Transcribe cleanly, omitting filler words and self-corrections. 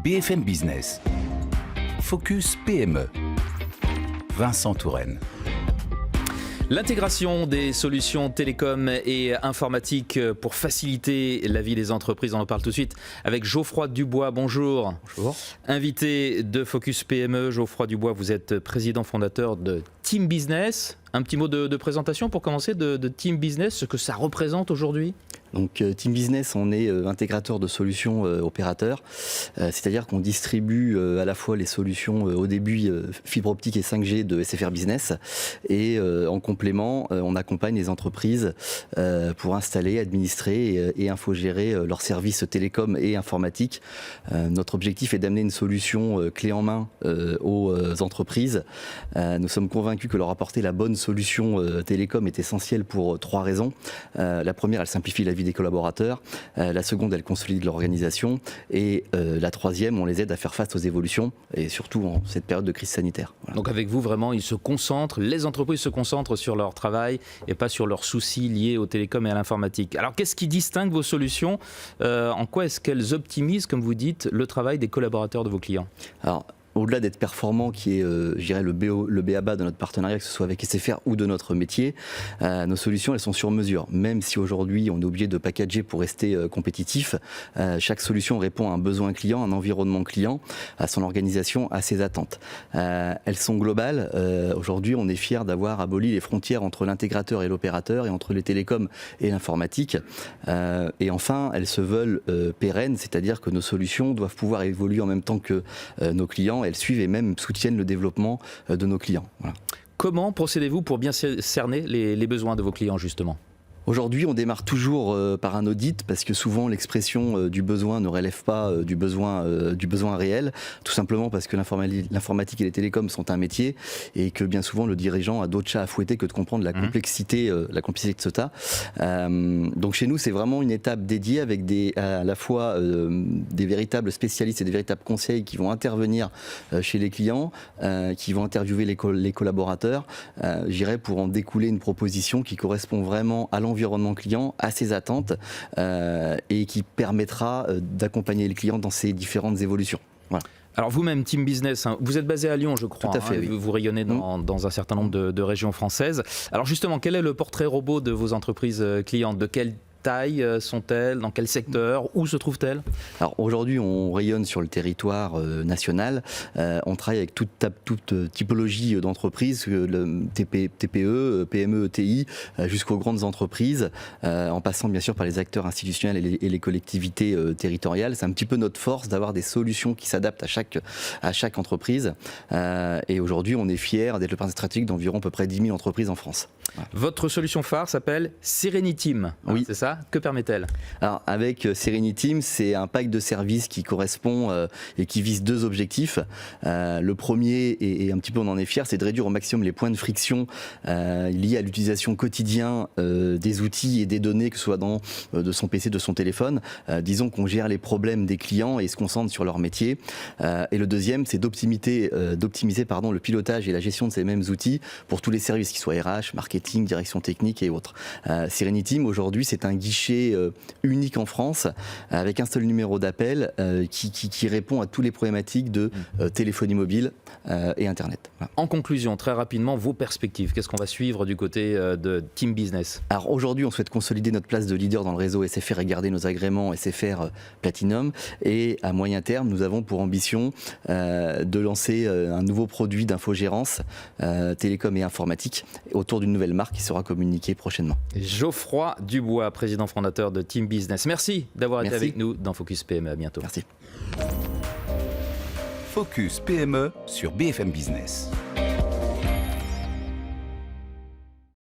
BFM Business. Focus PME. Vincent Touraine. L'intégration des solutions télécom et informatiques pour faciliter la vie des entreprises, on en parle tout de suite avec Geoffroy Dubois. Bonjour. Bonjour. Invité de Focus PME, Geoffroy Dubois, vous êtes président fondateur de Team Business. Un petit mot de présentation pour commencer de Team Business, ce que ça représente aujourd'hui. Donc Team Business, on est intégrateur de solutions opérateurs, c'est-à-dire qu'on distribue à la fois les solutions au début fibre optique et 5G de SFR Business et en complément, on accompagne les entreprises pour installer, administrer et infogérer leurs services télécom et informatiques. Notre objectif est d'amener une solution clé en main aux entreprises. Nous sommes convaincus que leur apporter la bonne solution télécom est essentiel pour trois raisons. La première, elle simplifie la vie des collaborateurs. La seconde, elle consolide l'organisation. Et la troisième, on les aide à faire face aux évolutions et surtout en cette période de crise sanitaire. Voilà. Donc avec vous, vraiment, les entreprises se concentrent sur leur travail et pas sur leurs soucis liés au télécom et à l'informatique. Alors qu'est-ce qui distingue vos solutions ? En quoi est-ce qu'elles optimisent, comme vous dites, le travail des collaborateurs de vos clients ? Alors, au-delà d'être performant, qui est, je dirais, le b.a.-ba de notre partenariat, que ce soit avec SFR ou de notre métier, nos solutions, elles sont sur mesure. Même si aujourd'hui, on est obligé de packager pour rester compétitif, chaque solution répond à un besoin client, un environnement client, à son organisation, à ses attentes. Elles sont globales. Aujourd'hui, on est fiers d'avoir aboli les frontières entre l'intégrateur et l'opérateur et entre les télécoms et l'informatique. Et enfin, elles se veulent pérennes, c'est-à-dire que nos solutions doivent pouvoir évoluer en même temps que nos clients. Elles suivent et même soutiennent le développement de nos clients. Voilà. Comment procédez-vous pour bien cerner les besoins de vos clients justement ? Aujourd'hui, on démarre toujours par un audit parce que souvent l'expression du besoin ne relève pas du besoin réel, tout simplement parce que l'informatique et les télécoms sont un métier et que bien souvent le dirigeant a d'autres chats à fouetter que de comprendre la complexité de ce tas. Donc chez nous, c'est vraiment une étape dédiée avec à la fois des véritables spécialistes et des véritables conseils qui vont intervenir chez les clients, qui vont interviewer les collaborateurs, j'irais pour en découler une proposition qui correspond vraiment à l'environnement client, à ses attentes et qui permettra d'accompagner le client dans ses différentes évolutions. Voilà. Alors vous-même, Team Business, vous êtes basé à Lyon, je crois. Tout à fait, oui. Vous rayonnez dans un certain nombre de régions françaises. Alors justement, quel est le portrait robot de vos entreprises clientes ? De quelle taille sont-elles ? Dans quel secteur ? Où se trouvent-elles ? Alors aujourd'hui, on rayonne sur le territoire national. On travaille avec toute typologie d'entreprises, TPE, PME, ETI, jusqu'aux grandes entreprises, en passant bien sûr par les acteurs institutionnels et les collectivités territoriales. C'est un petit peu notre force d'avoir des solutions qui s'adaptent à chaque entreprise. Et aujourd'hui, on est fiers d'être le partenaire stratégique d'environ à peu près 10 000 entreprises en France. Voilà. Votre solution phare s'appelle Sereniteam, oui. C'est ça ? Que permet-elle ? Alors avec Sereniteam, c'est un pack de services qui correspond et qui vise deux objectifs. Le premier, et un petit peu on en est fier, c'est de réduire au maximum les points de friction liés à l'utilisation quotidienne des outils et des données, que ce soit de son PC, de son téléphone. Disons qu'on gère les problèmes des clients et se concentre sur leur métier. Et le deuxième, c'est d'optimiser le pilotage et la gestion de ces mêmes outils pour tous les services, qu'ils soient RH, marketing, direction technique et autres. Sereniteam, aujourd'hui, c'est un guichet unique en France avec un seul numéro d'appel qui répond à toutes les problématiques de téléphonie mobile et Internet. Voilà. En conclusion, très rapidement, vos perspectives, qu'est-ce qu'on va suivre du côté de Team Business ? Alors aujourd'hui, on souhaite consolider notre place de leader dans le réseau SFR et garder nos agréments SFR Platinum. Et à moyen terme, nous avons pour ambition de lancer un nouveau produit d'infogérance télécom et informatique autour d'une nouvelle marque qui sera communiquée prochainement. Geoffroy Dubois, président fondateur de Team Business. Merci d'avoir été avec nous dans Focus PME. À bientôt. Merci. Focus PME sur BFM Business.